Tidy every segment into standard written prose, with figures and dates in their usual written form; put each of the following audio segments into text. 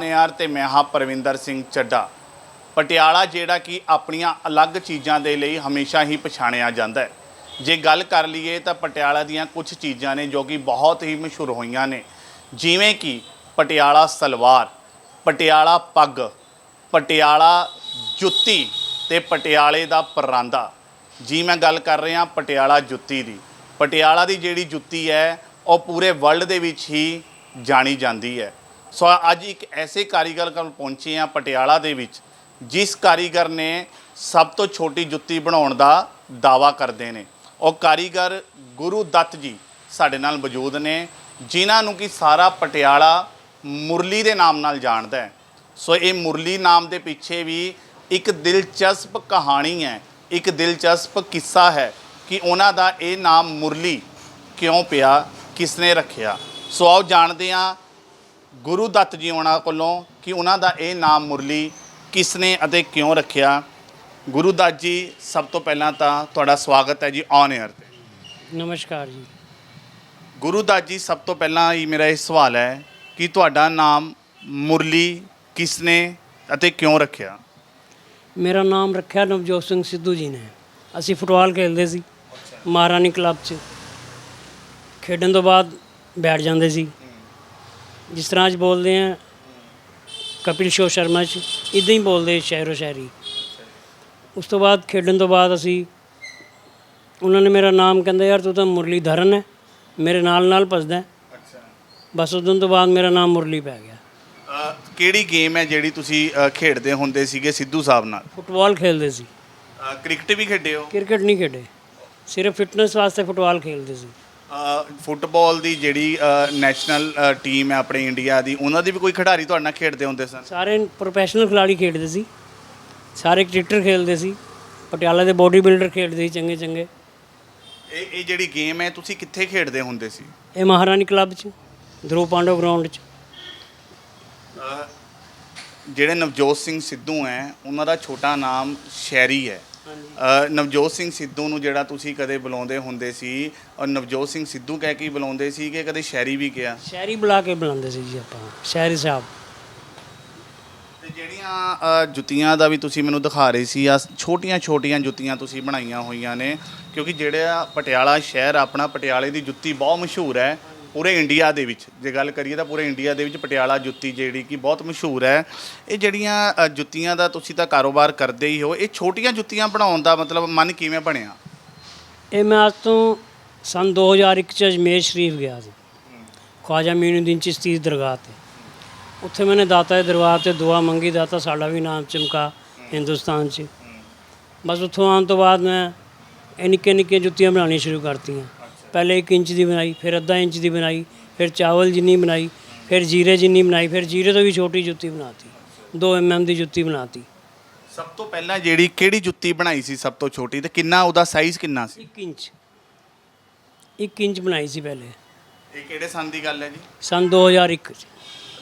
यार ते मैं हाँ परविंदर सिंह ਚੱਢਾ। ਪਟਿਆਲਾ ਜਿਹੜਾ ਕਿ ਆਪਣੀਆਂ ਅਲੱਗ ਚੀਜ਼ਾਂ ਦੇ ਲਈ ਹਮੇਸ਼ਾ ਹੀ ਪਛਾਣਿਆ ਜਾਂਦਾ ਹੈ। ਜੇ ਗੱਲ ਕਰ ਲਈਏ ਤਾਂ ਪਟਿਆਲਾ ਦੀਆਂ ਕੁਝ ਚੀਜ਼ਾਂ ਨੇ ਜੋ ਕਿ ਬਹੁਤ ਹੀ ਮਸ਼ਹੂਰ ਹੋਈਆਂ ਨੇ, ਜਿਵੇਂ ਕਿ ਪਟਿਆਲਾ ਸਲਵਾਰ, ਪਟਿਆਲਾ ਪੱਗ, ਪਟਿਆਲਾ ਜੁੱਤੀ ਤੇ ਪਟਿਆਲੇ ਦਾ ਪਰਾਂਦਾ। ਜੀ ਮੈਂ ਗੱਲ ਕਰ ਰਿਹਾ ਪਟਿਆਲਾ ਜੁੱਤੀ ਦੀ। ਪਟਿਆਲਾ ਦੀ ਜਿਹੜੀ ਜੁੱਤੀ ਹੈ ਉਹ ਪੂਰੇ ਵਰਲਡ ਦੇ ਵਿੱਚ ਹੀ ਜਾਣੀ ਜਾਂਦੀ ਹੈ। ਸੋ ਅੱਜ ਇੱਕ ਐਸੇ ਕਾਰੀਗਰ ਕੋਲ ਪਹੁੰਚੇ ਹਾਂ ਪਟਿਆਲਾ ਦੇ ਵਿੱਚ, ਜਿਸ ਕਾਰੀਗਰ ਨੇ ਸਭ ਤੋਂ ਛੋਟੀ ਜੁੱਤੀ ਬਣਾਉਣ ਦਾ ਦਾਅਵਾ ਕਰਦੇ ਨੇ। ਉਹ ਕਾਰੀਗਰ ਗੁਰੂ ਦੱਤ ਜੀ ਸਾਡੇ ਨਾਲ ਮੌਜੂਦ ਨੇ, ਜਿਨ੍ਹਾਂ ਨੂੰ ਕਿ ਸਾਰਾ ਪਟਿਆਲਾ ਮੁਰਲੀ ਦੇ ਨਾਮ ਨਾਲ ਜਾਣਦਾ ਹੈ। ਸੋ ਇਹ ਮੁਰਲੀ ਨਾਮ ਦੇ ਪਿੱਛੇ ਵੀ ਇੱਕ ਦਿਲਚਸਪ ਕਹਾਣੀ ਹੈ, ਇੱਕ ਦਿਲਚਸਪ ਕਿੱਸਾ ਹੈ ਕਿ ਉਹਨਾਂ ਦਾ ਇਹ ਨਾਮ ਮੁਰਲੀ ਕਿਉਂ ਪਿਆ, ਕਿਸਨੇ ਰੱਖਿਆ। ਸੋ ਆਓ ਜਾਣਦੇ ਹਾਂ ਗੁਰੂ ਦੱਤ ਜੀ ਉਹਨਾਂ ਕੋਲੋਂ ਕਿ ਉਹਨਾਂ ਦਾ ਇਹ ਨਾਮ ਮੁਰਲੀ ਕਿਸਨੇ ਅਤੇ ਕਿਉਂ ਰੱਖਿਆ। ਗੁਰੂ ਦੱਤ ਜੀ, ਸਭ ਤੋਂ ਪਹਿਲਾਂ ਤਾਂ ਤੁਹਾਡਾ ਸਵਾਗਤ ਹੈ ਜੀ ਔਨ 에ਅਰ ਤੇ। ਨਮਸਕਾਰ ਜੀ। ਗੁਰੂ ਦੱਤ ਜੀ, ਸਭ ਤੋਂ ਪਹਿਲਾਂ ਹੀ ਮੇਰਾ ਇਹ ਸਵਾਲ ਹੈ ਕਿ ਤੁਹਾਡਾ ਨਾਮ ਮੁਰਲੀ ਕਿਸਨੇ ਅਤੇ ਕਿਉਂ ਰੱਖਿਆ। ਮੇਰਾ ਨਾਮ ਰੱਖਿਆ ਨਵਜੋਤ ਸਿੰਘ ਸਿੱਧੂ ਜੀ ਨੇ। ਅਸੀਂ ਫੁੱਟਬਾਲ ਖੇਡਦੇ ਸੀ ਮਹਾਰਾਣੀ ਕਲੱਬ 'ਚ। ਖੇਡਣ ਤੋਂ ਬਾਅਦ ਬੈਠ ਜਾਂਦੇ ਸੀ, ਜਿਸ ਤਰ੍ਹਾਂ ਅੱਜ ਬੋਲਦੇ ਆ ਕਪਿਲ ਸ਼ੋ ਸ਼ਰਮਾ 'ਚ, ਇੱਦਾਂ ਹੀ ਬੋਲਦੇ ਸ਼ਾਇਰੋ ਸ਼ਾਇਰੀ। ਉਸ ਤੋਂ ਬਾਅਦ ਖੇਡਣ ਤੋਂ ਬਾਅਦ ਅਸੀਂ ਉਹਨਾਂ ਨੇ ਮੇਰਾ ਨਾਮ ਕਹਿੰਦੇ ਯਾਰ ਤੂੰ ਤਾਂ ਮੁਰਲੀਧਰਨ ਹੈ, ਮੇਰੇ ਨਾਲ ਨਾਲ ਭੱਜਦਾ। ਬਸ ਉਦੋਂ ਤੋਂ ਬਾਅਦ ਮੇਰਾ ਨਾਮ ਮੁਰਲੀ ਪੈ ਗਿਆ। ਕਿਹੜੀ ਗੇਮ ਹੈ ਜਿਹੜੀ ਤੁਸੀਂ ਖੇਡਦੇ ਹੁੰਦੇ ਸੀਗੇ ਸਿੱਧੂ ਸਾਹਿਬ ਨਾਲ? ਫੁੱਟਬਾਲ ਖੇਡਦੇ ਸੀ। ਕ੍ਰਿਕਟ ਵੀ ਖੇਡੇ ਹੋ? ਕ੍ਰਿਕਟ ਨਹੀਂ ਖੇਡੇ, ਸਿਰਫ ਫਿਟਨੈਸ ਵਾਸਤੇ ਫੁੱਟਬਾਲ ਖੇਡਦੇ ਸੀ। ਫੁੱਟਬਾਲ ਦੀ ਜਿਹੜੀ ਨੈਸ਼ਨਲ ਟੀਮ ਹੈ ਆਪਣੇ ਇੰਡੀਆ ਦੀ, ਉਹਨਾਂ ਦੀ ਵੀ ਕੋਈ ਖਿਡਾਰੀ ਤੁਹਾਡੇ ਨਾਲ ਖੇਡਦੇ ਹੁੰਦੇ ਸਨ? ਸਾਰੇ ਪ੍ਰੋਫੈਸ਼ਨਲ ਖਿਲਾੜੀ ਖੇਡਦੇ ਸੀ, ਸਾਰੇ ਕ੍ਰਿਕਟਰ ਖੇਡਦੇ ਸੀ, ਪਟਿਆਲਾ ਦੇ ਬੋਡੀ ਬਿਲਡਰ ਖੇਡਦੇ ਸੀ ਚੰਗੇ ਚੰਗੇ। ਇਹ ਜਿਹੜੀ ਗੇਮ ਹੈ ਤੁਸੀਂ ਕਿੱਥੇ ਖੇਡਦੇ ਹੁੰਦੇ ਸੀ? ਇਹ ਮਹਾਰਾਣੀ ਕਲੱਬ 'ਚ, ਧਰੁਵ ਪਾਂਡਵ ਗਰਾਊਂਡ 'ਚ। ਜਿਹੜੇ ਨਵਜੋਤ ਸਿੰਘ ਸਿੱਧੂ ਹੈ ਉਹਨਾਂ ਦਾ ਛੋਟਾ ਨਾਮ ਸ਼ੈਰੀ ਹੈ। ਨਵਜੋਤ ਸਿੰਘ ਸਿੱਧੂ ਨੂੰ ਜਿਹੜਾ ਤੁਸੀਂ ਕਦੇ ਬੁਲਾਉਂਦੇ ਹੁੰਦੇ ਸੀ, ਔਰ ਨਵਜੋਤ ਸਿੰਘ ਸਿੱਧੂ ਕਹਿ ਕੇ ਬੁਲਾਉਂਦੇ ਸੀ ਕਿ ਕਦੇ ਸ਼ੈਰੀ ਵੀ ਕਿਹਾ? ਸ਼ੈਰੀ ਬੁਲਾ ਕੇ ਬੁਲਾਉਂਦੇ ਸੀ ਜੀ ਆਪਾਂ, ਸ਼ੈਰੀ ਸਾਹਿਬ। ਤੇ ਜਿਹੜੀਆਂ ਜੁੱਤੀਆਂ ਦਾ ਵੀ ਤੁਸੀਂ ਮੈਨੂੰ ਦਿਖਾ ਰਹੇ ਸੀ, ਆ ਛੋਟੀਆਂ ਛੋਟੀਆਂ ਜੁੱਤੀਆਂ ਤੁਸੀਂ ਬਣਾਈਆਂ ਹੋਈਆਂ ਨੇ, ਕਿਉਂਕਿ ਜਿਹੜਾ ਪਟਿਆਲਾ ਸ਼ਹਿਰ ਆਪਣਾ, ਪਟਿਆਲੇ ਦੀ ਜੁੱਤੀ ਬਹੁਤ ਮਸ਼ਹੂਰ ਹੈ ਪੂਰੇ ਇੰਡੀਆ ਦੇ ਵਿੱਚ। ਜੇ ਗੱਲ ਕਰੀਏ ਤਾਂ ਪੂਰੇ ਇੰਡੀਆ ਦੇ ਵਿੱਚ ਪਟਿਆਲਾ ਜੁੱਤੀ ਜਿਹੜੀ ਕਿ ਬਹੁਤ ਮਸ਼ਹੂਰ ਹੈ। ਇਹ ਜਿਹੜੀਆਂ ਜੁੱਤੀਆਂ ਦਾ ਤੁਸੀਂ ਤਾਂ ਕਾਰੋਬਾਰ ਕਰਦੇ ਹੀ ਹੋ, ਇਹ ਛੋਟੀਆਂ ਜੁੱਤੀਆਂ ਬਣਾਉਣ ਦਾ ਮਤਲਬ ਮਨ ਕਿਵੇਂ ਬਣਿਆ? ਇਹ ਮੈਂ ਅੱਜ ਤੋਂ ਸੰਨ 2001 'ਚ ਅਜਮੇਰ ਸ਼ਰੀਫ ਗਿਆ ਸੀ, ਖਵਾਜਾ ਮੀਨੂਦੀਨ ਚਿਸ਼ਤੀ ਦੀ ਦਰਗਾਹ 'ਤੇ। ਉੱਥੇ ਮੈंने ਦਾਤਾ ਦੇ ਦਰਬਾਰ 'ਤੇ ਦੁਆ ਮੰਗੀ, ਦਾਤਾ ਸਾਡਾ ਵੀ ਨਾਮ ਚਮਕਾ ਹਿੰਦੁਸਤਾਨ 'ਚ। ਬਸ ਉੱਥੋਂ ਆਉਣ ਤੋਂ ਬਾਅਦ ਮੈਂ ਇਹ ਨਿੱਕੀਆਂ ਨਿੱਕੀਆਂ ਜੁੱਤੀਆਂ ਬਣਾਉਣੀਆਂ ਸ਼ੁਰੂ ਕਰਤੀਆਂ। ਪਹਿਲੇ 1 ਇੰਚ ਦੀ ਬਣਾਈ, ਫਿਰ ਅੱਧਾ ਇੰਚ ਦੀ ਬਣਾਈ, ਫਿਰ ਚਾਵਲ ਜਿੰਨੀ ਬਣਾਈ, ਫਿਰ ਜੀਰੇ ਜਿੰਨੀ ਬਣਾਈ, ਫਿਰ ਜੀਰੇ ਤੋਂ ਵੀ ਛੋਟੀ ਜੁੱਤੀ ਬਣਾਤੀ, 2 mm ਦੀ ਜੁੱਤੀ ਬਣਾਤੀ। ਸਭ ਤੋਂ ਪਹਿਲਾਂ ਜਿਹੜੀ ਕਿਹੜੀ ਜੁੱਤੀ ਬਣਾਈ ਸੀ ਸਭ ਤੋਂ ਛੋਟੀ, ਤੇ ਕਿੰਨਾ ਉਹਦਾ ਸਾਈਜ਼ ਕਿੰਨਾ ਸੀ? 1 ਇੰਚ ਬਣਾਈ ਸੀ ਪਹਿਲੇ। ਇਹ ਕਿਹੜੇ ਸੰਨ ਦੀ ਗੱਲ ਹੈ ਜੀ? ਸੰਨ 2001 'ਚ।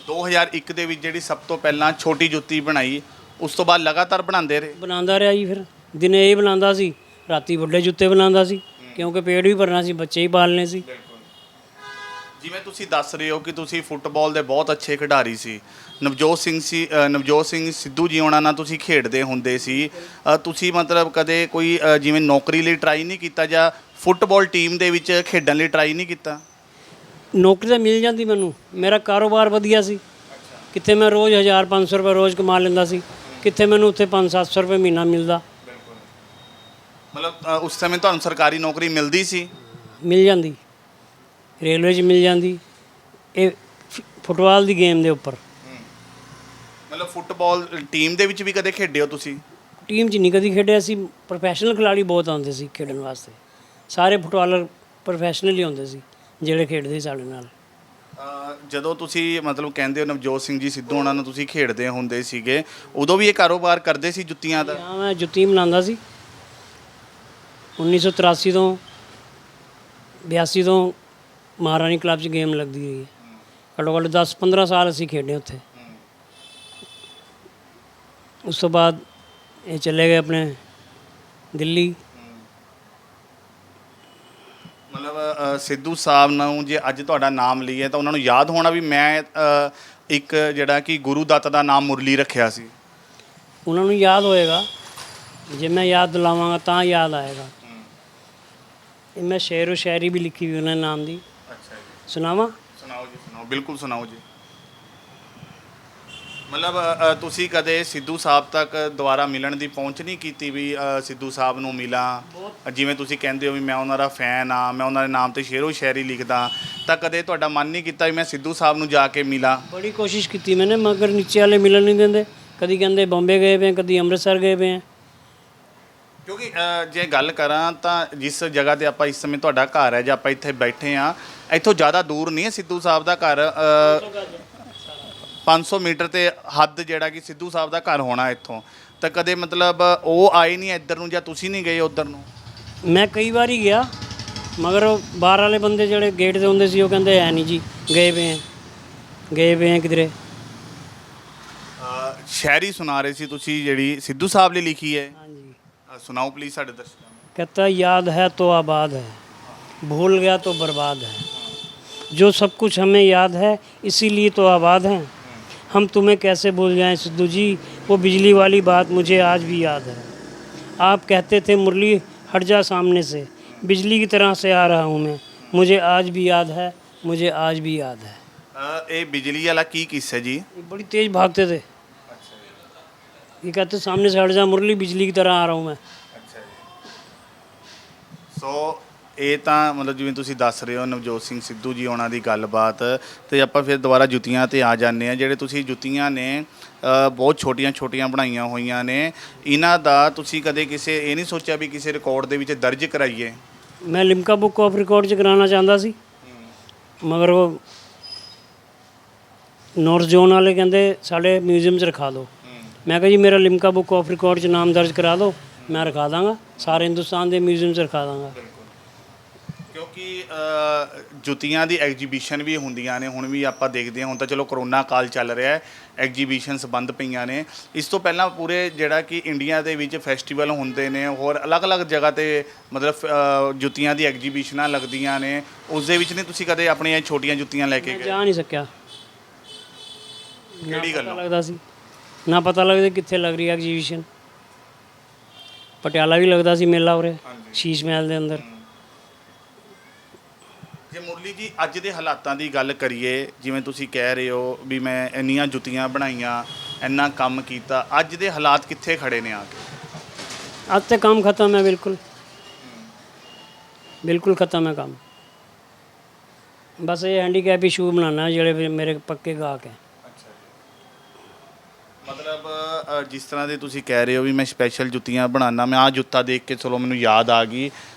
2001 ਦੇ ਵਿੱਚ ਜਿਹੜੀ ਸਭ ਤੋਂ ਪਹਿਲਾਂ ਛੋਟੀ ਜੁੱਤੀ ਬਣਾਈ, ਉਸ ਤੋਂ ਬਾਅਦ ਲਗਾਤਾਰ ਬਣਾਉਂਦੇ ਰਹੇ? ਬਣਾਉਂਦਾ ਰਿਹਾ ਜੀ। ਫਿਰ ਦਿਨੇ ਇਹ ਬਣਾਉਂਦਾ ਸੀ, ਰਾਤੀ ਵੱਡੇ ਜੁੱਤੇ ਬਣਾਉਂਦਾ ਸੀ, ਕਿਉਂਕਿ ਪੇਟ ਵੀ ਭਰਨਾ ਸੀ, ਬੱਚੇ ਹੀ ਪਾਲਣੇ ਸੀ। ਜਿਵੇਂ ਤੁਸੀਂ ਦੱਸ ਰਹੇ ਹੋ ਕਿ ਤੁਸੀਂ ਫੁੱਟਬਾਲ ਦੇ ਬਹੁਤ ਅੱਛੇ ਖਿਡਾਰੀ ਸੀ, ਨਵਜੋਤ ਸਿੰਘ ਸਿੱਧੂ ਜੀ ਉਹਨਾਂ ਨਾਲ ਤੁਸੀਂ ਖੇਡਦੇ ਹੁੰਦੇ ਸੀ। ਤੁਸੀਂ ਮਤਲਬ ਕਦੇ ਕੋਈ ਜਿਵੇਂ ਨੌਕਰੀ ਲਈ ਟਰਾਈ ਨਹੀਂ ਕੀਤਾ, ਜਾਂ ਫੁੱਟਬਾਲ ਟੀਮ ਦੇ ਵਿੱਚ ਖੇਡਣ ਲਈ ਟਰਾਈ ਨਹੀਂ ਕੀਤਾ? ਨੌਕਰੀ ਤਾਂ ਮਿਲ ਜਾਂਦੀ ਮੈਨੂੰ, ਮੇਰਾ ਕਾਰੋਬਾਰ ਵਧੀਆ ਸੀ। ਕਿੱਥੇ ਮੈਂ ਰੋਜ਼ 1500 ਰੁਪਏ ਰੋਜ਼ ਕਮਾ ਲੈਂਦਾ ਸੀ, ਕਿੱਥੇ ਮੈਨੂੰ ਉੱਥੇ 500-700 ਰੁਪਏ ਮਹੀਨਾ ਮਿਲਦਾ। ਮਤਲਬ ਉਸ ਸਮੇਂ ਤੁਹਾਨੂੰ ਸਰਕਾਰੀ ਨੌਕਰੀ ਮਿਲਦੀ ਸੀ? ਮਿਲ ਜਾਂਦੀ, ਰੇਲਵੇ 'ਚ ਮਿਲ ਜਾਂਦੀ। ਇਹ ਫੁੱਟਬਾਲ ਦੀ ਗੇਮ ਦੇ ਉੱਪਰ। ਮਤਲਬ ਫੁੱਟਬਾਲ ਟੀਮ ਦੇ ਵਿੱਚ ਵੀ ਕਦੇ ਖੇਡੇ ਹੋ ਤੁਸੀਂ? ਟੀਮ 'ਚ ਨਹੀਂ ਕਦੀ ਖੇਡਿਆ ਸੀ। ਪ੍ਰੋਫੈਸ਼ਨਲ ਖਿਲਾੜੀ ਬਹੁਤ ਆਉਂਦੇ ਸੀ ਖੇਡਣ ਵਾਸਤੇ, ਸਾਰੇ ਫੁੱਟਬਾਲਰ ਪ੍ਰੋਫੈਸ਼ਨਲ ਹੀ ਹੁੰਦੇ ਸੀ ਜਿਹੜੇ ਖੇਡਦੇ ਸੀ ਸਾਡੇ ਨਾਲ। ਜਦੋਂ ਤੁਸੀਂ ਮਤਲਬ ਕਹਿੰਦੇ ਹੋ ਨਵਜੋਤ ਸਿੰਘ ਜੀ ਸਿੱਧੂ ਉਹਨਾਂ ਨੂੰ ਤੁਸੀਂ ਖੇਡਦੇ ਹੁੰਦੇ ਸੀਗੇ, ਉਦੋਂ ਵੀ ਇਹ ਕਾਰੋਬਾਰ ਕਰਦੇ ਸੀ ਜੁੱਤੀਆਂ ਦਾ? ਹਾਂ, ਮੈਂ ਜੁੱਤੀ ਬਣਾਉਂਦਾ ਸੀ 1983 ਤੋਂ 82 ਤੋਂ ਮਹਾਰਾਣੀ ਕਲੱਬ 'ਚ ਗੇਮ ਲੱਗਦੀ ਰਹੀ ਹੈ। ਘੱਟੋ ਘੱਟ 10-15 ਸਾਲ ਅਸੀਂ ਖੇਡੇ ਉੱਥੇ। ਉਸ ਤੋਂ ਬਾਅਦ ਇਹ ਚਲੇ ਗਏ ਆਪਣੇ ਦਿੱਲੀ। ਮਤਲਬ ਸਿੱਧੂ ਸਾਹਿਬ ਨੂੰ ਜੇ ਅੱਜ ਤੁਹਾਡਾ ਨਾਮ ਲਈਏ ਤਾਂ ਉਹਨਾਂ ਨੂੰ ਯਾਦ ਹੋਣਾ ਵੀ ਮੈਂ ਇੱਕ ਜਿਹੜਾ ਕਿ ਗੁਰੂ ਦੱਤ ਦਾ ਨਾਮ ਮੁਰਲੀ ਰੱਖਿਆ ਸੀ। ਉਹਨਾਂ ਨੂੰ ਯਾਦ ਹੋਏਗਾ, ਜੇ ਮੈਂ ਯਾਦ ਦਿਲਾਵਾਂਗਾ ਤਾਂ ਯਾਦ ਆਏਗਾ। ਇਹ ਮੈਂ ਸ਼ੇਰੋ ਸ਼ਾਇਰੀ ਵੀ ਲਿਖੀ ਹੋਈ ਉਹਨਾਂ ਦੇ ਨਾਮ ਦੀ। ਅੱਛਾ ਜੀ, ਸੁਣਾਵਾਂ? ਸੁਣਾਓ ਜੀ, ਸੁਣਾਓ, ਬਿਲਕੁਲ ਸੁਣਾਓ ਜੀ। ਮਤਲਬ ਤੁਸੀਂ ਕਦੇ ਸਿੱਧੂ ਸਾਹਿਬ ਤੱਕ ਦੁਬਾਰਾ ਮਿਲਣ ਦੀ ਪਹੁੰਚ ਨਹੀਂ ਕੀਤੀ ਵੀ ਸਿੱਧੂ ਸਾਹਿਬ ਨੂੰ ਮਿਲਾਂ? ਜਿਵੇਂ ਤੁਸੀਂ ਕਹਿੰਦੇ ਹੋ ਵੀ ਮੈਂ ਉਹਨਾਂ ਦਾ ਫੈਨ ਆ, ਮੈਂ ਉਹਨਾਂ ਦੇ ਨਾਮ ਤੇ ਸ਼ੇਰੋ ਸ਼ਾਇਰੀ ਲਿਖਦਾ, ਤਾਂ ਕਦੇ ਤੁਹਾਡਾ ਮਨ ਨਹੀਂ ਕੀਤਾ ਵੀ ਮੈਂ ਸਿੱਧੂ ਸਾਹਿਬ ਨੂੰ ਜਾ ਕੇ ਮਿਲਾਂ? ਬੜੀ ਕੋਸ਼ਿਸ਼ ਕੀਤੀ ਮੈंने, ਮਗਰ ਨੀਚੇ ਵਾਲੇ ਮਿਲਣ ਨਹੀਂ ਦਿੰਦੇ। ਕਦੀ ਕਹਿੰਦੇ ਬੰਬੇ ਗਏ ਪਏ, ਕਦੀ ਅੰਮ੍ਰਿਤਸਰ ਗਏ ਪਏ। ਕਿਉਂਕਿ ਜੇ ਗੱਲ ਕਰਾਂ ਤਾਂ ਜਿਸ ਜਗ੍ਹਾ ਤੇ ਆਪਾਂ ਇਸ ਸਮੇਂ ਤੁਹਾਡਾ ਘਰ ਹੈ ਜਾਂ ਆਪਾਂ ਇੱਥੇ ਬੈਠੇ ਆ, ਇੱਥੋਂ ਜ਼ਿਆਦਾ ਦੂਰ ਨਹੀਂ ਹੈ ਸਿੱਧੂ ਸਾਹਿਬ ਦਾ ਘਰ। 500 ਮੀਟਰ ਤੇ ਹੱਦ ਜਿਹੜਾ ਕਿ ਸਿੱਧੂ ਸਾਹਿਬ ਦਾ ਘਰ ਹੋਣਾ ਇੱਥੋਂ। ਤਾਂ ਕਦੇ ਮਤਲਬ ਉਹ ਆਏ ਨਹੀਂ ਇੱਧਰ ਨੂੰ ਜਾਂ ਤੁਸੀਂ ਨਹੀਂ ਗਏ ਉੱਧਰ ਨੂੰ? ਮੈਂ ਕਈ ਵਾਰੀ ਗਿਆ, ਮਗਰ ਉਹ ਬਾਹਰ ਵਾਲੇ ਬੰਦੇ ਜਿਹੜੇ ਗੇਟ 'ਤੇ ਹੁੰਦੇ ਸੀ ਉਹ ਕਹਿੰਦੇ ਹੈ ਨਹੀਂ ਜੀ, ਗਏ ਪਏ ਹੈ ਕਿਧਰੇ। ਸ਼ਾਇਰੀ ਸੁਣਾ ਰਹੇ ਸੀ ਤੁਸੀਂ ਜਿਹੜੀ ਸਿੱਧੂ ਸਾਹਿਬ ਲਈ ਲਿਖੀ ਹੈ। ਹਾਂਜੀ। ਸੁਣਾਓ ਪਲੀਜ਼ ਸਾਡੇ ਦਰਸ਼ਕਾਂ ਨੂੰ। कहता याद है तो आबाद है, भूल गया तो बर्बाद है, जो सब कुछ हमें याद है इसीलिए तो आबाद हैं। हम तुम्हें कैसे भूल जाएं सिद्धू जी, वो बिजली वाली बात मुझे आज भी याद है। आप कहते थे मुरली हट जा सामने से, बिजली की तरह से आ रहा हूँ मैं, मुझे आज भी याद है, मुझे आज भी याद है। ਇਹ ਬਿਜਲੀ ਵਾਲਾ ਕੀ ਕਿੱਸਾ ਜੀ? ये बड़ी तेज़ भागते थे। ये कहते सामने से हट जा मुरली, बिजली की तरह आ रहा हूँ मैं। ਅੱਛਾ ਜੀ। ਸੋ ਇਹ ਤਾਂ ਮਤਲਬ ਜਿਵੇਂ ਤੁਸੀਂ ਦੱਸ ਰਹੇ ਹੋ ਨਵਜੋਤ ਸਿੰਘ ਸਿੱਧੂ ਜੀ ਉਹਨਾਂ ਦੀ ਗੱਲਬਾਤ, ਤੇ ਆਪਾਂ ਫਿਰ ਦੁਬਾਰਾ ਜੁੱਤੀਆਂ ਤੇ ਆ ਜਾਂਦੇ ਆ। ਜਿਹੜੇ ਤੁਸੀਂ ਜੁੱਤੀਆਂ ਨੇ ਬਹੁਤ ਛੋਟੀਆਂ ਬਣਾਈਆਂ ਹੋਈਆਂ ਨੇ, ਇਹਨਾਂ ਦਾ ਤੁਸੀਂ ਕਦੇ ਕਿਸੇ ਇਹ ਨਹੀਂ ਸੋਚਿਆ ਵੀ ਕਿਸੇ ਰਿਕਾਰਡ ਦੇ ਵਿੱਚ ਦਰਜ ਕਰਾਈਏ? मैं लिम्का बुक ऑफ रिकॉर्ड 'ਚ ਕਰਾਉਣਾ ਚਾਹੁੰਦਾ ਸੀ, ਮਗਰ ਉਹ ਨੌਰਥ ਜ਼ੋਨ ਵਾਲੇ ਕਹਿੰਦੇ ਸਾਡੇ ਮਿਊਜ਼ੀਅਮ 'ਚ ਰਖਾ ਦਿਓ। ਮੈਂ ਕਿਹਾ ਜੀ ਮੇਰਾ ਲਿਮਕਾ ਬੁੱਕ ਆਫ ਰਿਕਾਰਡ 'ਚ ਨਾਮ ਦਰਜ ਕਰਾ ਦਿਓ, ਮੈਂ ਰਖਾ ਦਾਂਗਾ, ਸਾਰੇ ਹਿੰਦੁਸਤਾਨ ਦੇ ਮਿਊਜ਼ੀਅਮ 'ਚ ਰਖਾ ਦਾਂਗਾ। ਕਿਉਂਕਿ ਜੁੱਤੀਆਂ ਦੀ ਐਗਜੀਬਿਸ਼ਨ ਵੀ ਹੁੰਦੀਆਂ ਨੇ, ਹੁਣ ਵੀ ਆਪਾਂ ਦੇਖਦੇ ਹਾਂ। ਹੁਣ ਤਾਂ ਚਲੋ ਕਰੋਨਾ ਕਾਲ ਚੱਲ ਰਿਹਾ ਹੈ, ਐਗਜੀਬਿਸ਼ਨਸ ਬੰਦ ਪਈਆਂ ਨੇ। ਇਸ ਤੋਂ ਪਹਿਲਾਂ ਪੂਰੇ ਜਿਹੜਾ ਕਿ ਇੰਡੀਆ ਦੇ ਵਿੱਚ ਫੈਸਟੀਵਲ ਹੁੰਦੇ ਨੇ, ਹੋਰ ਅਲੱਗ-ਅਲੱਗ ਜਗ੍ਹਾ ਤੇ ਮਤਲਬ ਜੁੱਤੀਆਂ ਦੀ ਐਗਜੀਬਿਸ਼ਨਾਂ ਲੱਗਦੀਆਂ ਨੇ, ਉਸ ਦੇ ਵਿੱਚ ਨਹੀਂ ਤੁਸੀਂ ਕਦੇ ਆਪਣੀਆਂ ਛੋਟੀਆਂ ਜੁੱਤੀਆਂ ਲੈ ਕੇ ਮੈਂ ਗਏ? ਜਾ ਨਹੀਂ ਸਕਿਆ। ਕਿਹੜੀ ਗੱਲ ਲੱਗਦਾ ਸੀ ਨਾ ਪਤਾ ਲੱਗਦਾ ਕਿੱਥੇ ਲੱਗ ਰਹੀ ਹੈ ਐਗਜੀਬਿਸ਼ਨ। ਪਟਿਆਲਾ ਵੀ ਲੱਗਦਾ ਸੀ ਮੇਲਾ ਉਰੇ ਸ਼ੀਸ਼ ਮਹਿਲ ਦੇ ਅੰਦਰ। ਜੇ ਮੁਰਲੀ ਜੀ ਅੱਜ ਦੇ ਹਾਲਾਤਾਂ ਦੀ ਗੱਲ ਕਰੀਏ, ਜਿਵੇਂ ਤੁਸੀਂ ਕਹਿ ਰਹੇ ਹੋ ਵੀ ਮੈਂ ਇੰਨੀਆਂ ਜੁੱਤੀਆਂ ਬਣਾਈਆਂ, ਇੰਨਾ ਕੰਮ ਕੀਤਾ, ਅੱਜ ਦੇ ਹਾਲਾਤ ਕਿੱਥੇ ਖੜੇ ਨੇ ਆ ਕੇ? ਅੱਜ ਤੇ ਕੰਮ ਖਤਮ ਹੈ, ਬਿਲਕੁਲ ਖਤਮ ਹੈ ਕੰਮ। ਬਸ ਇਹ ਹੈਂਡੀਕੈਪ ਇਸ਼ੂ ਬਣਾਉਣਾ ਜਿਹੜੇ ਮੇਰੇ ਪੱਕੇ ਗਾਹਕ ਹੈ। ਮਤਲਬ ਜਿਸ ਤਰ੍ਹਾਂ ਦੇ ਤੁਸੀਂ ਕਹਿ ਰਹੇ ਹੋ ਵੀ ਮੈਂ ਸਪੈਸ਼ਲ ਜੁੱਤੀਆਂ ਬਣਾਉਣਾ, ਮੈਂ ਆਹ ਜੁੱਤਾ ਦੇਖ ਕੇ ਚਲੋ ਮੈਨੂੰ ਯਾਦ ਆ ਗਈ।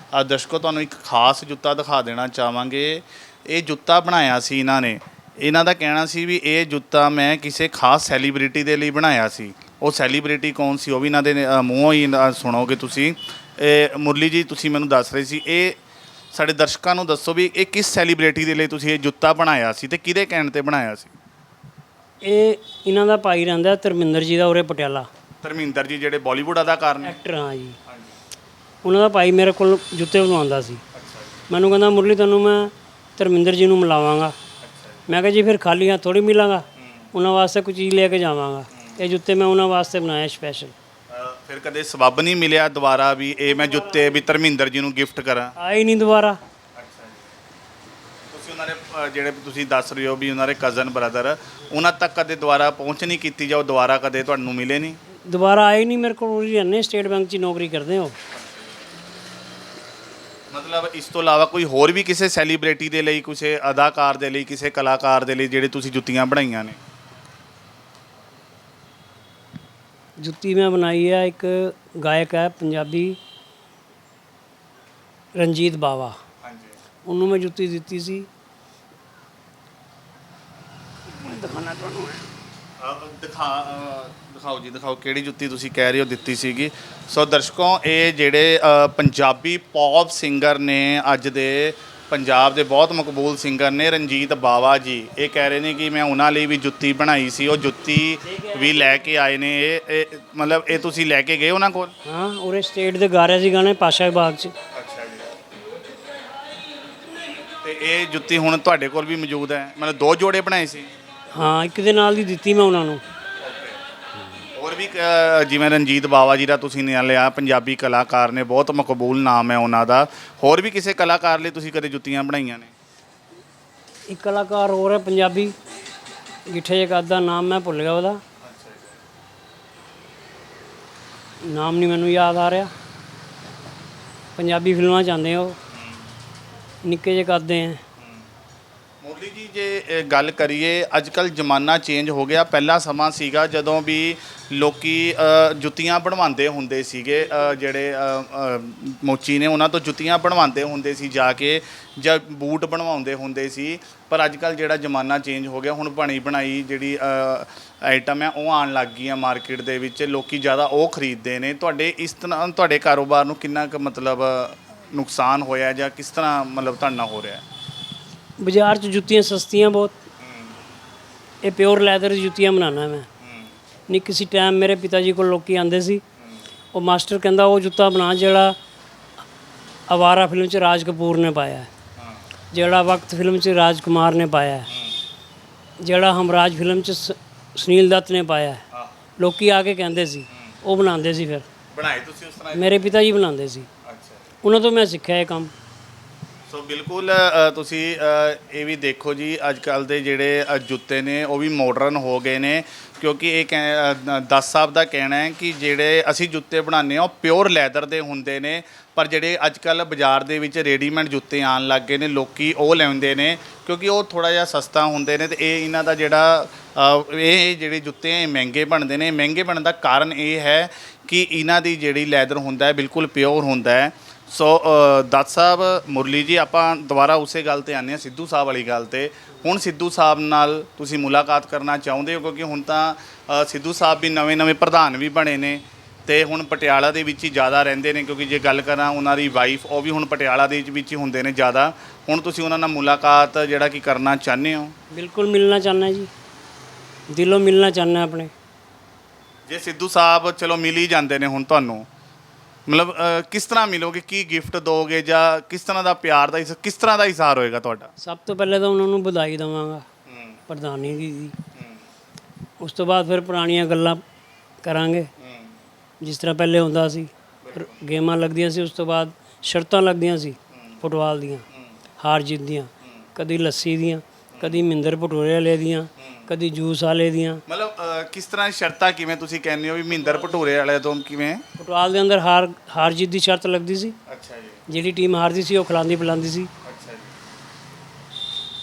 ਦਰਸ਼ਕੋ ਤੁਹਾਨੂੰ ਇੱਕ ਖਾਸ ਜੁੱਤਾ ਦਿਖਾ ਦੇਣਾ ਚਾਹਾਂਗੇ। ਇਹ ਜੁੱਤਾ ਬਣਾਇਆ ਸੀ ਇਹਨਾਂ ਨੇ, ਇਹਨਾਂ ਦਾ ਕਹਿਣਾ ਸੀ ਵੀ ਇਹ ਜੁੱਤਾ ਮੈਂ ਕਿਸੇ ਖਾਸ ਸੈਲੀਬ੍ਰਿਟੀ ਦੇ ਲਈ ਬਣਾਇਆ ਸੀ। ਉਹ ਸੈਲੀਬ੍ਰਿਟੀ ਕੌਣ ਸੀ ਉਹ ਵੀ ਇਹਨਾਂ ਦੇ ਮੂੰਹੋਂ ਹੀ ਸੁਣੋਗੇ ਤੁਸੀਂ। ਮੁਰਲੀ ਜੀ ਤੁਸੀਂ ਮੈਨੂੰ ਦੱਸ ਰਹੇ ਸੀ, ਇਹ ਸਾਡੇ ਦਰਸ਼ਕਾਂ ਨੂੰ ਦੱਸੋ ਵੀ ਇਹ ਕਿਸ ਸੈਲੀਬ੍ਰਿਟੀ ਦੇ ਲਈ ਤੁਸੀਂ ਇਹ ਜੁੱਤਾ ਬਣਾਇਆ ਸੀ ਤੇ ਕਿਹਦੇ ਕਹਿਣ ਤੇ ਬਣਾਇਆ ਸੀ? ਇਹ ਇਹਨਾਂ ਦਾ ਭਾਈ ਰਹਿੰਦਾ ਧਰਮਿੰਦਰ ਜੀ ਦਾ ਉਰੇ ਪਟਿਆਲਾ। ਧਰਮਿੰਦਰ ਜੀ ਜਿਹੜੇ ਬਾਲੀਵੁੱਡ ਅਦਾਕਾਰ ਨੇ? ਐਕਟਰ ਹਾਂ ਜੀ। ਉਹਨਾਂ ਦਾ ਭਾਈ ਮੇਰੇ ਕੋਲ ਜੁੱਤੇ ਬਣਵਾਉਂਦਾ ਸੀ। ਮੈਨੂੰ ਕਹਿੰਦਾ ਮੁਰਲੀ ਤੁਹਾਨੂੰ ਮੈਂ ਧਰਮਿੰਦਰ ਜੀ ਨੂੰ ਮਿਲਾਵਾਂਗਾ। ਮੈਂ ਕਿਹਾ ਜੀ ਫਿਰ ਖਾਲੀ ਹੱਥ ਥੋੜ੍ਹੀ ਮਿਲਾਂਗਾ, ਉਹਨਾਂ ਵਾਸਤੇ ਕੋਈ ਚੀਜ਼ ਲੈ ਕੇ ਜਾਵਾਂਗਾ। ਇਹ ਜੁੱਤੇ ਮੈਂ ਉਹਨਾਂ ਵਾਸਤੇ ਬਣਾਏ ਸਪੈਸ਼ਲ। ਫਿਰ ਕਦੇ ਸਬੱਬ ਨਹੀਂ ਮਿਲਿਆ ਦੁਬਾਰਾ ਵੀ ਇਹ ਮੈਂ ਜੁੱਤੇ ਵੀ ਧਰਮਿੰਦਰ ਜੀ ਨੂੰ ਗਿਫਟ ਕਰਾਂ? ਆਏ ਨਹੀਂ ਦੁਬਾਰਾ। ਤੁਸੀਂ ਉਹਨਾਂ ਦੇ ਜਿਹੜੇ ਤੁਸੀਂ ਦੱਸ ਰਹੇ ਹੋ ਵੀ ਉਹਨਾਂ ਦੇ ਕਜ਼ਨ ਬ੍ਰਦਰ, ਉਹਨਾਂ ਤੱਕ ਕਦੇ ਦੁਬਾਰਾ ਪਹੁੰਚ ਨਹੀਂ ਕੀਤੀ ਜਾਂ ਉਹ ਦੁਬਾਰਾ ਕਦੇ ਤੁਹਾਨੂੰ ਮਿਲੇ ਨਹੀਂ? ਦੁਬਾਰਾ ਆਏ ਨਹੀਂ ਮੇਰੇ ਕੋਲ। ਉਰੀ ਰਹਿੰਦੇ, ਸਟੇਟ ਬੈਂਕ 'ਚ ਨੌਕਰੀ ਕਰਦੇ ਹੋ। ਮਤਲਬ ਇਸ ਤੋਂ ਇਲਾਵਾ ਕੋਈ ਹੋਰ ਵੀ ਕਿਸੇ ਸੈਲੀਬ੍ਰਿਟੀ ਦੇ ਲਈ, ਕਿਸੇ ਅਦਾਕਾਰ ਦੇ ਲਈ, ਕਿਸੇ ਕਲਾਕਾਰ ਦੇ ਲਈ ਜਿਹੜੇ ਤੁਸੀਂ ਜੁੱਤੀਆਂ ਬਣਾਈਆਂ ਨੇ? ਜੁੱਤੀ ਮੈਂ ਬਣਾਈ ਹੈ, ਇੱਕ ਗਾਇਕ ਹੈ ਪੰਜਾਬੀ ਰਣਜੀਤ ਬਾਵਾ, ਉਹਨੂੰ ਮੈਂ ਜੁੱਤੀ ਦਿੱਤੀ ਸੀ। ਦਿਖਾਣਾ ਤੁਹਾਨੂੰ ਦਿਖਾਓ ਜੀ, ਦਿਖਾਓ ਕਿਹੜੀ ਜੁੱਤੀ ਤੁਸੀਂ ਕਹਿ ਰਹੇ ਹੋ ਦਿੱਤੀ ਸੀਗੀ। ਸੋ ਦਰਸ਼ਕੋ, ਇਹ ਜਿਹੜੇ ਪੰਜਾਬੀ ਪੌਪ ਸਿੰਗਰ ਨੇ, ਅੱਜ ਦੇ ਪੰਜਾਬ ਦੇ ਬਹੁਤ ਮਕਬੂਲ ਸਿੰਗਰ ਨੇ ਰਣਜੀਤ ਬਾਵਾ ਜੀ, ਇਹ ਕਹਿ ਰਹੇ ਨੇ ਕਿ ਮੈਂ ਉਹਨਾਂ ਲਈ ਵੀ ਜੁੱਤੀ ਬਣਾਈ ਸੀ। ਉਹ ਜੁੱਤੀ ਵੀ ਲੈ ਕੇ ਆਏ ਨੇ। ਇਹ ਮਤਲਬ ਇਹ ਤੁਸੀਂ ਲੈ ਕੇ ਗਏ ਉਹਨਾਂ ਕੋਲ? ਹਾਂ, ਉਰੇ ਸਟੇਟ ਦੇ ਗਾ ਰਿਹਾ ਸੀ ਗਾਣੇ ਪਾਸ਼ਾ ਬਾਗ 'ਚ। ਅੱਛਾ ਜੀ। ਇਹ ਜੁੱਤੀ ਹੁਣ ਤੁਹਾਡੇ ਕੋਲ ਵੀ ਮੌਜੂਦ ਹੈ, ਮਤਲਬ 2 ਜੋੜੇ ਬਣਾਏ ਸੀ? ਹਾਂ, ਇੱਕ ਦੇ ਨਾਲ ਦੀ ਦਿੱਤੀ ਮੈਂ ਉਹਨਾਂ ਨੂੰ। ਹੋਰ ਵੀ ਜਿਵੇਂ ਰਣਜੀਤ ਬਾਵਾ ਜੀ ਦਾ ਤੁਸੀਂ ਨਾਂ ਲਿਆ, ਪੰਜਾਬੀ ਕਲਾਕਾਰ ਨੇ, ਬਹੁਤ ਮਕਬੂਲ ਨਾਮ ਹੈ ਉਹਨਾਂ ਦਾ। ਹੋਰ ਵੀ ਕਿਸੇ ਕਲਾਕਾਰ ਲਈ ਤੁਸੀਂ ਕਦੇ ਜੁੱਤੀਆਂ ਬਣਾਈਆਂ ਨੇ? ਇੱਕ ਕਲਾਕਾਰ ਹੋਰ ਹੈ ਪੰਜਾਬੀ, ਗਿੱਠੇ ਜਗਤ ਦਾ ਨਾਮ ਮੈਂ ਭੁੱਲ ਗਿਆ ਉਹਦਾ, ਨਾਮ ਨਹੀਂ ਮੈਨੂੰ ਯਾਦ ਆ ਰਿਹਾ। ਪੰਜਾਬੀ ਫਿਲਮਾਂ 'ਚ ਆਉਂਦੇ ਉਹ, ਨਿੱਕੇ ਜਿਹੇ ਕੱਦ ਦੇ ਹੈ। ਮੁਰਲੀ ਜੀ, ਜੇ ਗੱਲ ਕਰੀਏ, ਅੱਜ ਕੱਲ੍ਹ ਜ਼ਮਾਨਾ ਚੇਂਜ ਹੋ ਗਿਆ। ਪਹਿਲਾ ਸਮਾਂ ਸੀਗਾ ਜਦੋਂ ਵੀ ਲੋਕੀ ਜੁੱਤੀਆਂ ਬਣਵਾਉਂਦੇ ਹੁੰਦੇ ਸੀਗੇ, ਜਿਹੜੇ ਮੋਚੀ ਨੇ ਉਹਨਾਂ ਤੋਂ ਜੁੱਤੀਆਂ ਬਣਵਾਉਂਦੇ ਹੁੰਦੇ ਸੀ ਜਾ ਕੇ, ਜਾਂ ਬੂਟ ਬਣਵਾਉਂਦੇ ਹੁੰਦੇ ਸੀ। ਪਰ ਅੱਜ ਕੱਲ੍ਹ ਜਿਹੜਾ ਜ਼ਮਾਨਾ ਚੇਂਜ ਹੋ ਗਿਆ, ਹੁਣ ਬਣੀ ਬਣਾਈ ਜਿਹੜੀ ਆਈਟਮ ਹੈ ਉਹ ਆਉਣ ਲੱਗ ਗਈਆਂ ਮਾਰਕੀਟ ਦੇ ਵਿੱਚ, ਲੋਕੀ ਜ਼ਿਆਦਾ ਉਹ ਖਰੀਦਦੇ ਨੇ। ਤੁਹਾਡੇ ਇਸ ਤਰ੍ਹਾਂ ਤੁਹਾਡੇ ਕਾਰੋਬਾਰ ਨੂੰ ਕਿੰਨਾ ਕੁ ਮਤਲਬ ਨੁਕਸਾਨ ਹੋਇਆ, ਜਾਂ ਕਿਸ ਤਰ੍ਹਾਂ ਮਤਲਬ ਤੁਹਾਡੇ ਨਾਲ ਹੋ ਰਿਹਾ? ਬਾਜ਼ਾਰ 'ਚ ਜੁੱਤੀਆਂ ਸਸਤੀਆਂ ਬਹੁਤ, ਇਹ ਪਿਓਰ ਲੈਦਰ ਦੀ ਜੁੱਤੀਆਂ ਬਣਾਉਣਾ ਮੈਂ। ਨਹੀਂ, ਕਿਸੇ ਟਾਈਮ ਮੇਰੇ ਪਿਤਾ ਜੀ ਕੋਲ ਲੋਕੀ ਆਉਂਦੇ ਸੀ, ਉਹ ਮਾਸਟਰ ਕਹਿੰਦਾ ਉਹ ਜੁੱਤਾ ਬਣਾ ਜਿਹੜਾ ਅਵਾਰਾ ਫਿਲਮ 'ਚ ਰਾਜ ਕਪੂਰ ਨੇ ਪਾਇਆ ਹੈ, ਜਿਹੜਾ ਵਕਤ ਫਿਲਮ 'ਚ ਰਾਜ ਕੁਮਾਰ ਨੇ ਪਾਇਆ ਹੈ, ਜਿਹੜਾ ਹਮਰਾਜ ਫਿਲਮ 'ਚ ਸੁਨੀਲ ਦੱਤ ਨੇ ਪਾਇਆ ਹੈ। ਲੋਕੀ ਆ ਕੇ ਕਹਿੰਦੇ ਸੀ, ਉਹ ਬਣਾਉਂਦੇ ਸੀ। ਫਿਰ ਬਣਾਏ ਤੁਸੀਂ ਉਸ ਤਰ੍ਹਾਂ? ਮੇਰੇ ਪਿਤਾ ਜੀ ਬਣਾਉਂਦੇ ਸੀ, ਅੱਛਾ। ਉਹਨਾਂ ਤੋਂ ਮੈਂ ਸਿੱਖਿਆ ਇਹ ਕੰਮ। ਸੋ ਬਿਲਕੁਲ ਤੁਸੀਂ ਇਹ ਵੀ ਦੇਖੋ ਜੀ, ਅੱਜ ਕੱਲ੍ਹ ਦੇ ਜਿਹੜੇ ਜੁੱਤੇ ਨੇ ਉਹ ਵੀ ਮਾਡਰਨ ਹੋ ਗਏ ਨੇ, ਕਿਉਂਕਿ ਇਹ ਦੱਸ ਸਾਹਿਬ ਦਾ ਕਹਿਣਾ ਹੈ ਕਿ ਜਿਹੜੇ ਅਸੀਂ ਜੁੱਤੇ ਬਣਾਉਂਦੇ ਹਾਂ ਉਹ ਪਿਓਰ ਲੈਦਰ ਦੇ ਹੁੰਦੇ ਨੇ, ਪਰ ਜਿਹੜੇ ਅੱਜ ਕੱਲ੍ਹ ਬਾਜ਼ਾਰ ਦੇ ਵਿੱਚ ਰੈਡੀਮੇਡ ਜੁੱਤੇ ਆਉਣ ਲੱਗ ਗਏ ਨੇ, ਲੋਕੀ ਉਹ ਲੈਂਦੇ ਨੇ ਕਿਉਂਕਿ ਉਹ ਥੋੜ੍ਹਾ ਜਿਹਾ ਸਸਤਾ ਹੁੰਦੇ ਨੇ। ਅਤੇ ਇਹਨਾਂ ਦਾ ਜਿਹੜਾ ਇਹ ਜਿਹੜੇ ਜੁੱਤੇ ਇਹ ਮਹਿੰਗੇ ਬਣਦੇ ਨੇ। ਮਹਿੰਗੇ ਬਣਨ ਦਾ ਕਾਰਨ ਇਹ ਹੈ ਕਿ ਇਹਨਾਂ ਦੀ ਜਿਹੜੀ ਲੈਦਰ ਹੁੰਦਾ ਹੈ ਬਿਲਕੁਲ ਪਿਓਰ ਹੁੰਦਾ ਹੈ। ਸੋ ਦੱਤ ਸਾਹਿਬ, ਮੁਰਲੀ ਜੀ, ਆਪਾਂ ਦੁਬਾਰਾ ਉਸੇ ਗੱਲ ਤੇ ਆਉਂਦੇ ਹਾਂ, ਸਿੱਧੂ ਸਾਹਿਬ ਵਾਲੀ ਗੱਲ ਤੇ। ਹੁਣ ਸਿੱਧੂ ਸਾਹਿਬ ਨਾਲ ਤੁਸੀਂ ਮੁਲਾਕਾਤ ਕਰਨਾ ਚਾਹੁੰਦੇ ਹੋ? ਕਿਉਂਕਿ ਹੁਣ ਤਾਂ ਸਿੱਧੂ ਸਾਹਿਬ ਵੀ ਨਵੇਂ ਪ੍ਰਧਾਨ ਵੀ ਬਣੇ ਨੇ, ਅਤੇ ਹੁਣ ਪਟਿਆਲਾ ਦੇ ਵਿੱਚ ਹੀ ਜ਼ਿਆਦਾ ਰਹਿੰਦੇ ਨੇ, ਕਿਉਂਕਿ ਜੇ ਗੱਲ ਕਰਾਂ ਉਹਨਾਂ ਦੀ ਵਾਈਫ, ਉਹ ਵੀ ਹੁਣ ਪਟਿਆਲਾ ਦੇ ਵਿੱਚ ਹੀ ਹੁੰਦੇ ਨੇ ਜ਼ਿਆਦਾ। ਹੁਣ ਤੁਸੀਂ ਉਹਨਾਂ ਨਾਲ ਮੁਲਾਕਾਤ ਜਿਹੜਾ ਕਿ ਕਰਨਾ ਚਾਹੁੰਦੇ ਹੋ? ਬਿਲਕੁਲ ਮਿਲਣਾ ਚਾਹੁੰਦਾ ਜੀ, ਦਿਲੋਂ ਮਿਲਣਾ ਚਾਹੁੰਦਾ ਆਪਣੇ। ਜੇ ਸਿੱਧੂ ਸਾਹਿਬ ਚਲੋ ਮਿਲ ਹੀ ਜਾਂਦੇ ਨੇ ਹੁਣ ਤੁਹਾਨੂੰ, ਮਤਲਬ ਕਿਸ ਤਰ੍ਹਾਂ ਮਿਲੋਗੇ? ਕੀ ਗਿਫਟ ਦੋਗੇ, ਜਾਂ ਕਿਸ ਤਰ੍ਹਾਂ ਦਾ ਪਿਆਰ ਦਾ ਕਿਸ ਤਰ੍ਹਾਂ ਦਾ ਇਜ਼ਹਾਰ ਹੋਏਗਾ ਤੁਹਾਡਾ? ਸਭ ਤੋਂ ਪਹਿਲੇ ਤਾਂ ਉਹਨਾਂ ਨੂੰ ਵਧਾਈ ਦੇਵਾਂਗਾ ਪ੍ਰਧਾਨੀ ਦੀ, ਉਸ ਤੋਂ ਬਾਅਦ ਫਿਰ ਪੁਰਾਣੀਆਂ ਗੱਲਾਂ ਕਰਾਂਗੇ, ਜਿਸ ਤਰ੍ਹਾਂ ਪਹਿਲੇ ਹੁੰਦਾ ਸੀ। ਗੇਮਾਂ ਲੱਗਦੀਆਂ ਸੀ, ਉਸ ਤੋਂ ਬਾਅਦ ਸ਼ਰਤਾਂ ਲੱਗਦੀਆਂ ਸੀ ਫੁੱਟਬਾਲ ਦੀਆਂ, ਹਾਰ ਜਿੱਤ ਦੀਆਂ, ਕਦੀ ਲੱਸੀ ਦੀਆਂ, ਕਦੀ ਮਹਿੰਦਰ ਭਟੂਰੇ ਵਾਲੇ ਦੀਆਂ, ਕਦੀ ਜੂਸ ਵਾਲੇ ਦੀਆਂ। ਮਤਲਬ ਕਿਸ ਤਰ੍ਹਾਂ ਸ਼ਰਤਾਂ? ਕਿਵੇਂ ਤੁਸੀਂ ਕਹਿੰਦੇ ਹੋ ਵੀ ਮਹਿੰਦਰ ਭਟੂਰੇ ਵਾਲੇ ਤੋਂ ਕਿਵੇਂ? ਫੁੱਟਬਾਲ ਦੇ ਅੰਦਰ ਹਾਰ ਜਿੱਤ ਦੀ ਸ਼ਰਤ ਲੱਗਦੀ ਸੀ। ਅੱਛਾ ਜੀ। ਜਿਹੜੀ ਟੀਮ ਹਾਰਦੀ ਸੀ ਉਹ ਖਿਲਾਉਂਦੀ ਪਿਲਾਉਂਦੀ ਸੀ। ਅੱਛਾ ਜੀ।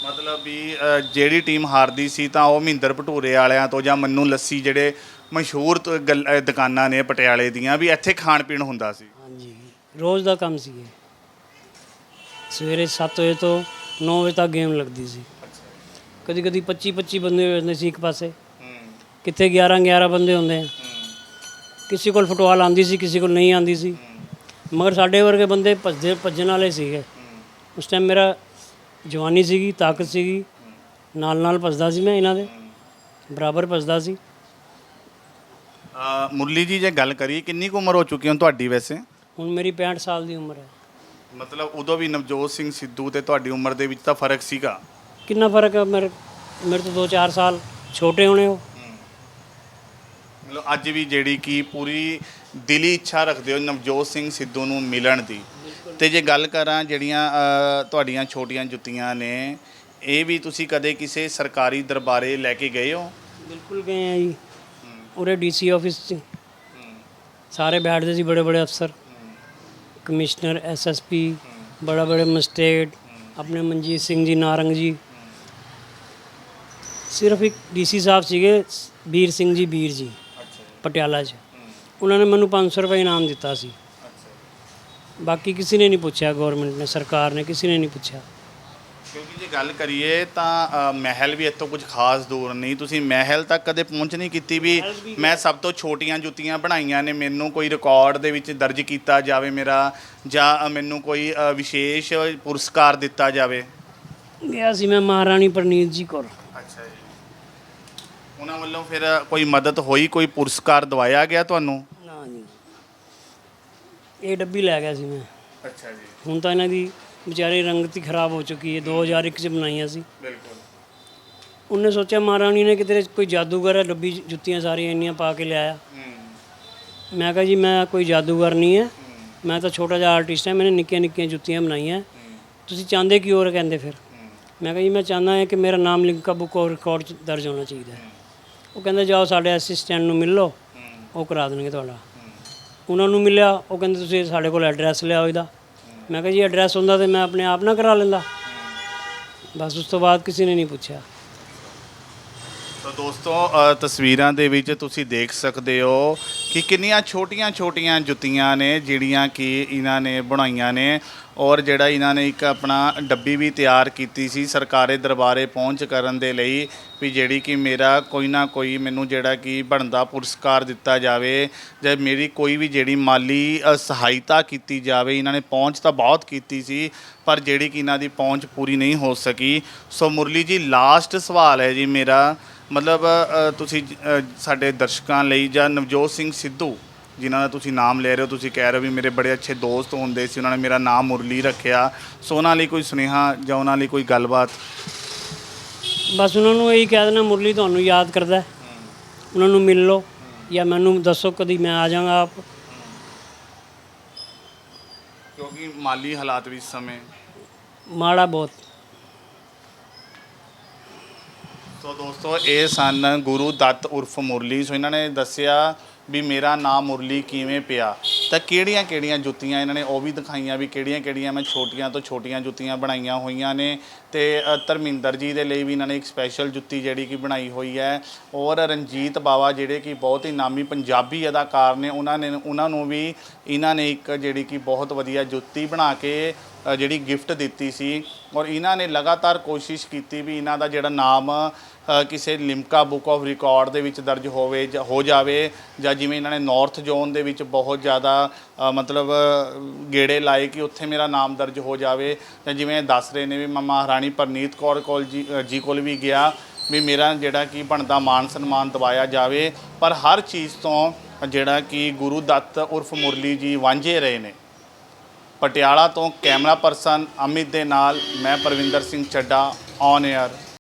ਮਤਲਬ ਵੀ ਜਿਹੜੀ ਟੀਮ ਹਾਰਦੀ ਸੀ ਤਾਂ ਉਹ ਮਹਿੰਦਰ ਭਟੂਰੇ ਵਾਲਿਆਂ ਤੋਂ ਜਾਂ ਮੰਨੂ ਲੱਸੀ, ਜਿਹੜੇ ਮਸ਼ਹੂਰ ਦੁਕਾਨਾਂ ਨੇ ਪਟਿਆਲੇ ਦੀਆਂ, ਵੀ ਇੱਥੇ ਖਾਣ ਪੀਣ ਹੁੰਦਾ ਸੀ। ਹਾਂਜੀ, ਰੋਜ਼ ਦਾ ਕੰਮ ਸੀ ਇਹ। ਸਵੇਰੇ 7 ਵਜੇ ਤੋਂ 9 ਵਜੇ ਤੱਕ ਗੇਮ ਲੱਗਦੀ ਸੀ। ਕਦੀ ਕਦੀ 25 ਬੰਦੇ ਹੋ ਜਾਂਦੇ ਸੀ ਇੱਕ ਪਾਸੇ, ਕਿੱਥੇ 11 ਬੰਦੇ ਹੁੰਦੇ ਆ। ਕਿਸੇ ਕੋਲ ਫੁੱਟਬਾਲ ਆਉਂਦੀ ਸੀ, ਕਿਸੇ ਕੋਲ ਨਹੀਂ ਆਉਂਦੀ ਸੀ, ਮਗਰ ਸਾਡੇ ਵਰਗੇ ਬੰਦੇ ਭੱਜਣ ਵਾਲੇ ਸੀਗੇ। ਉਸ ਟਾਈਮ ਮੇਰਾ ਜਵਾਨੀ ਸੀਗੀ, ਤਾਕਤ ਸੀਗੀ, ਨਾਲ ਭੱਜਦਾ ਸੀ ਮੈਂ, ਇਹਨਾਂ ਦੇ ਬਰਾਬਰ ਭੱਜਦਾ ਸੀ। ਮੁਰਲੀ ਜੀ, ਜੇ ਗੱਲ ਕਰੀਏ, ਕਿੰਨੀ ਕੁ ਉਮਰ ਹੋ ਚੁੱਕੀ ਹੁਣ ਤੁਹਾਡੀ ਵੈਸੇ? ਹੁਣ ਮੇਰੀ 65 ਸਾਲ ਦੀ ਉਮਰ ਹੈ। ਮਤਲਬ ਉਦੋਂ ਵੀ ਨਵਜੋਤ ਸਿੰਘ ਸਿੱਧੂ ਤੇ ਤੁਹਾਡੀ ਉਮਰ ਦੇ ਵਿੱਚ ਤਾਂ ਫਰਕ ਸੀਗਾ? ਕਿੰਨਾ ਫਰਕ ਹੈ? ਮੇਰੇ ਤੋਂ 2-4 ਸਾਲ ਛੋਟੇ ਹੋਣੇ ਹੋ। ਮਤਲਬ ਅੱਜ ਵੀ ਜਿਹੜੀ ਕਿ ਪੂਰੀ ਦਿਲੀ ਇੱਛਾ ਰੱਖਦੇ ਹੋ ਨਵਜੋਤ ਸਿੰਘ ਸਿੱਧੂ ਨੂੰ ਮਿਲਣ ਦੀ। ਤੇ ਜੇ ਗੱਲ ਕਰਾਂ ਜਿਹੜੀਆਂ ਤੁਹਾਡੀਆਂ ਛੋਟੀਆਂ ਜੁੱਤੀਆਂ ਨੇ, ਇਹ ਵੀ ਤੁਸੀਂ ਕਦੇ ਕਿਸੇ ਸਰਕਾਰੀ ਦਰਬਾਰੇ ਲੈ ਕੇ ਗਏ ਹੋ? ਬਿਲਕੁਲ ਗਏ ਆ ਜੀ। ਉਰੇ ਡੀਸੀ ਆਫਿਸ 'ਚ ਸਾਰੇ ਬੈਠਦੇ ਸੀ, ਬੜੇ ਅਫਸਰ, ਕਮਿਸ਼ਨਰ, ਐਸਐਸਪੀ, ਬੜੇ ਮਜਿਸਟ੍ਰੇਟ, ਆਪਣੇ ਮਨਜੀਤ ਸਿੰਘ ਜੀ, ਨਾਰੰਗ ਜੀ। ਸਿਰਫ ਇੱਕ ਡੀਸੀ ਸਾਹਿਬ ਸੀਗੇ, ਵੀਰ ਸਿੰਘ ਜੀ, ਵੀਰ ਜੀ, ਪਟਿਆਲਾ 'ਚ। ਉਹਨਾਂ ਨੇ ਮੈਨੂੰ 500 ਰੁਪਏ ਇਨਾਮ ਦਿੱਤਾ ਸੀ। ਬਾਕੀ ਕਿਸੇ ਨੇ ਨਹੀਂ ਪੁੱਛਿਆ, ਗਵਰਨਮੈਂਟ ਨੇ, ਸਰਕਾਰ ਨੇ, ਕਿਸੇ ਨੇ ਨਹੀਂ ਪੁੱਛਿਆ। ਕਿਉਂਕਿ ਜੇ ਗੱਲ ਕਰੀਏ ਤਾਂ ਮਹਿਲ ਵੀ ਇੱਥੋਂ ਕੁਝ ਖਾਸ ਦੂਰ ਨਹੀਂ। ਤੁਸੀਂ ਮਹਿਲ ਤੱਕ ਕਦੇ ਪਹੁੰਚ ਨਹੀਂ ਕੀਤੀ ਵੀ ਮੈਂ ਸਭ ਤੋਂ ਛੋਟੀਆਂ ਜੁੱਤੀਆਂ ਬਣਾਈਆਂ ਨੇ, ਮੈਨੂੰ ਕੋਈ ਰਿਕਾਰਡ ਦੇ ਵਿੱਚ ਦਰਜ ਕੀਤਾ ਜਾਵੇ ਮੇਰਾ, ਜਾਂ ਮੈਨੂੰ ਕੋਈ ਵਿਸ਼ੇਸ਼ ਪੁਰਸਕਾਰ ਦਿੱਤਾ ਜਾਵੇ? ਗਿਆ ਸੀ ਮੈਂ ਮਹਾਰਾਣੀ ਪ੍ਰਨੀਤ ਜੀ ਕੋਲ। ਅੱਛਾ ਜੀ। ਉਹਨਾਂ ਵੱਲੋਂ ਫਿਰ ਕੋਈ ਮਦਦ ਹੋਈ, ਕੋਈ ਪੁਰਸਕਾਰ ਦਵਾਇਆ ਗਿਆ ਤੁਹਾਨੂੰ? ਨਾ ਜੀ, ਇਹ ਡੱਬੀ ਲੈ ਗਿਆ ਸੀ ਮੈਂ। ਅੱਛਾ ਜੀ। ਹੁਣ ਤਾਂ ਇਹਨਾਂ ਦੀ बेचारी रंगत ही खराब हो चुकी है, 2001 च बनाई सी। ਬਿਲਕੁਲ। उन्हें सोचा महारानी ने कितने कोई जादूगर है, डब्बी जुत्तियां सारियां इन्नियां पा के लियाया। मैं कहा जी मैं कोई जादूगर नहीं है, मैं तो छोटा जिहा आर्टिस्ट है, मैंने निक्कियां निक्कियां जुत्तियां बनाई हैं, तुसीं चाहते की होर कहंदे फिर। मैं कहा जी मैं चाहना है कि मेरा नाम लिंका बुक ऑफ रिकॉर्ड 'ਚ दर्ज होना चाहिए। ਉਹ ਕਹਿੰਦੇ ਜਾਓ ਸਾਡੇ ਅਸਿਸਟੈਂਟ ਨੂੰ ਮਿਲ ਲਓ, ਉਹ ਕਰਾ ਦੇਣਗੇ ਤੁਹਾਡਾ। ਉਹਨਾਂ ਨੂੰ ਮਿਲਿਆ, ਉਹ ਕਹਿੰਦੇ ਤੁਸੀਂ ਸਾਡੇ ਕੋਲ ਐਡਰੈਸ ਲਿਆਓ ਇਹਦਾ। ਮੈਂ ਕਿਹਾ ਜੀ ਐਡਰੈਸ ਹੁੰਦਾ ਤੇ ਮੈਂ ਆਪਣੇ ਆਪ ਨਾ ਕਰਾ ਲੈਂਦਾ। ਬਸ ਉਸ ਤੋਂ ਬਾਅਦ ਕਿਸੇ ਨੇ ਨਹੀਂ ਪੁੱਛਿਆ। ਤਾਂ ਦੋਸਤੋ ਤਸਵੀਰਾਂ ਦੇ ਵਿੱਚ ਤੁਸੀਂ ਦੇਖ ਸਕਦੇ ਹੋ ਕਿ ਕਿੰਨੀਆਂ ਛੋਟੀਆਂ ਜੁੱਤੀਆਂ ਨੇ ਜਿਹੜੀਆਂ ਕਿ ਇਹਨਾਂ ਨੇ ਬਣਾਈਆਂ ਨੇ, ਔਰ ਜਿਹੜਾ ਇਹਨਾਂ ਨੇ ਇੱਕ ਆਪਣਾ ਡੱਬੀ ਵੀ ਤਿਆਰ ਕੀਤੀ ਸੀ ਸਰਕਾਰੀ ਦਰਬਾਰੇ ਪਹੁੰਚ ਕਰਨ ਦੇ ਲਈ, ਵੀ ਜਿਹੜੀ ਕਿ ਮੇਰਾ ਕੋਈ ਨਾ ਕੋਈ ਮੈਨੂੰ ਜਿਹੜਾ ਕਿ ਬਣਦਾ ਪੁਰਸਕਾਰ ਦਿੱਤਾ ਜਾਵੇ, ਜਾਂ ਮੇਰੀ ਕੋਈ ਵੀ ਜਿਹੜੀ ਮਾਲੀ ਸਹਾਇਤਾ ਕੀਤੀ ਜਾਵੇ। ਇਹਨਾਂ ਨੇ ਪਹੁੰਚ ਤਾਂ ਬਹੁਤ ਕੀਤੀ ਸੀ, ਪਰ ਜਿਹੜੀ ਕਿ ਇਹਨਾਂ ਦੀ ਪਹੁੰਚ ਪੂਰੀ ਨਹੀਂ ਹੋ ਸਕੀ। ਸੋ ਮੁਰਲੀ ਜੀ, ਲਾਸਟ ਸਵਾਲ ਹੈ ਜੀ ਮੇਰਾ, ਮਤਲਬ ਤੁਸੀਂ ਸਾਡੇ ਦਰਸ਼ਕਾਂ ਲਈ, ਜਾਂ ਨਵਜੋਤ ਸਿੰਘ ਸਿੱਧੂ ਜਿਨ੍ਹਾਂ ਦਾ ਤੁਸੀਂ ਨਾਮ ਲੈ ਰਹੇ ਹੋ, ਤੁਸੀਂ ਕਹਿ ਰਹੇ ਹੋ ਵੀ ਮੇਰੇ ਬੜੇ ਅੱਛੇ ਦੋਸਤ ਹੁੰਦੇ ਸੀ, ਉਹਨਾਂ ਨੇ ਮੇਰਾ ਨਾਮ ਮੁਰਲੀ ਰੱਖਿਆ, ਸੋ ਉਹਨਾਂ ਲਈ ਕੋਈ ਸੁਨੇਹਾ ਜਾਂ ਉਹਨਾਂ ਲਈ ਕੋਈ ਗੱਲਬਾਤ? ਬਸ ਉਹਨਾਂ ਨੂੰ ਇਹੀ ਕਹਿ ਦੇਣਾ, ਮੁਰਲੀ ਤੁਹਾਨੂੰ ਯਾਦ ਕਰਦਾ, ਉਹਨਾਂ ਨੂੰ ਮਿਲ ਲਓ ਜਾਂ ਮੈਨੂੰ ਦੱਸੋ, ਕਦੀ ਮੈਂ ਆ ਜਾਵਾਂਗਾ ਆਪ। ਕਿਉਂਕਿ ਮਾਲੀ ਹਾਲਾਤ ਵੀ ਇਸ ਸਮੇਂ ਮਾੜਾ ਬਹੁਤ। ਸੋ ਦੋਸਤੋ, ਇਹ ਸਨ ਗੁਰੂ ਦੱਤ ਉਰਫ ਮੁਰਲੀ। ਸੋ ਇਹਨਾਂ ਨੇ ਦੱਸਿਆ ਵੀ ਮੇਰਾ ਨਾਮ ਮੁਰਲੀ ਕਿਵੇਂ ਪਿਆ, ਤਾਂ ਕਿਹੜੀਆਂ ਜੁੱਤੀਆਂ ਇਹਨਾਂ ਨੇ ਉਹ ਵੀ ਦਿਖਾਈਆਂ, ਵੀ ਕਿਹੜੀਆਂ ਮੈਂ ਛੋਟੀਆਂ ਤੋਂ ਛੋਟੀਆਂ ਜੁੱਤੀਆਂ ਬਣਾਈਆਂ ਹੋਈਆਂ ਨੇ। ਤੇ ਧਰਮਿੰਦਰ ਜੀ ਦੇ ਲਈ ਵੀ ਇਹਨਾਂ ਨੇ ਇੱਕ ਸਪੈਸ਼ਲ ਜੁੱਤੀ ਜਿਹੜੀ ਕਿ ਬਣਾਈ ਹੋਈ ਹੈ। ਔਰ ਰਣਜੀਤ ਬਾਵਾ ਜਿਹੜੇ ਕਿ ਬਹੁਤ ਹੀ ਨਾਮੀ ਪੰਜਾਬੀ ਅਦਾਕਾਰ ਨੇ, ਉਹਨਾਂ ਨੂੰ ਵੀ ਇਹਨਾਂ ਨੇ ਇੱਕ ਜਿਹੜੀ ਕਿ ਬਹੁਤ ਵਧੀਆ ਜੁੱਤੀ ਬਣਾ ਕੇ ਜਿਹੜੀ ਗਿਫਟ ਦਿੱਤੀ ਸੀ। ਔਰ ਇਹਨਾਂ ਨੇ ਲਗਾਤਾਰ ਕੋਸ਼ਿਸ਼ ਕੀਤੀ ਵੀ ਇਹਨਾਂ ਦਾ ਜਿਹੜਾ ਨਾਮ ਕਿਸੇ ਲਿਮਕਾ ਬੁੱਕ ਆਫ ਰਿਕਾਰਡ ਦੇ ਵਿੱਚ ਦਰਜ ਹੋ ਜਾਵੇ, ਜਾਂ ਜਿਵੇਂ ਇਹਨਾਂ ਨੇ ਨਾਰਥ ਜ਼ੋਨ ਦੇ ਵਿੱਚ ਬਹੁਤ ਜ਼ਿਆਦਾ ਮਤਲਬ ਗੇੜੇ ਲਾਏ ਕਿ ਉੱਥੇ ਮੇਰਾ ਨਾਮ ਦਰਜ ਹੋ ਜਾਵੇ, ਜਾਂ ਜਿਵੇਂ ਦੱਸ ਰਹੇ ਨੇ ਵੀ ਮੈਂ ਮਹਾਰਾਣੀ ਪਰਨੀਤ ਕੌਰ ਜੀ ਕੋਲ ਵੀ ਗਿਆ ਵੀ ਮੇਰਾ ਜਿਹੜਾ ਕਿ ਬਣਦਾ ਮਾਨ ਸਨਮਾਨ ਦਿਵਾਇਆ ਜਾਵੇ। ਪਰ ਹਰ ਚੀਜ਼ ਤੋਂ ਜਿਹੜਾ ਕਿ ਗੁਰੂ ਦੱਤ ਉਰਫ ਮੁਰਲੀ ਜੀ ਵਾਂਝੇ ਰਹੇ ਨੇ। ਪਟਿਆਲਾ ਤੋਂ ਕੈਮਰਾ ਪਰਸਨ ਅਮਿਤ ਦੇ ਨਾਲ ਮੈਂ ਪਰਵਿੰਦਰ ਸਿੰਘ ਚੱਡਾ, ਔਨ 에ਅਰ।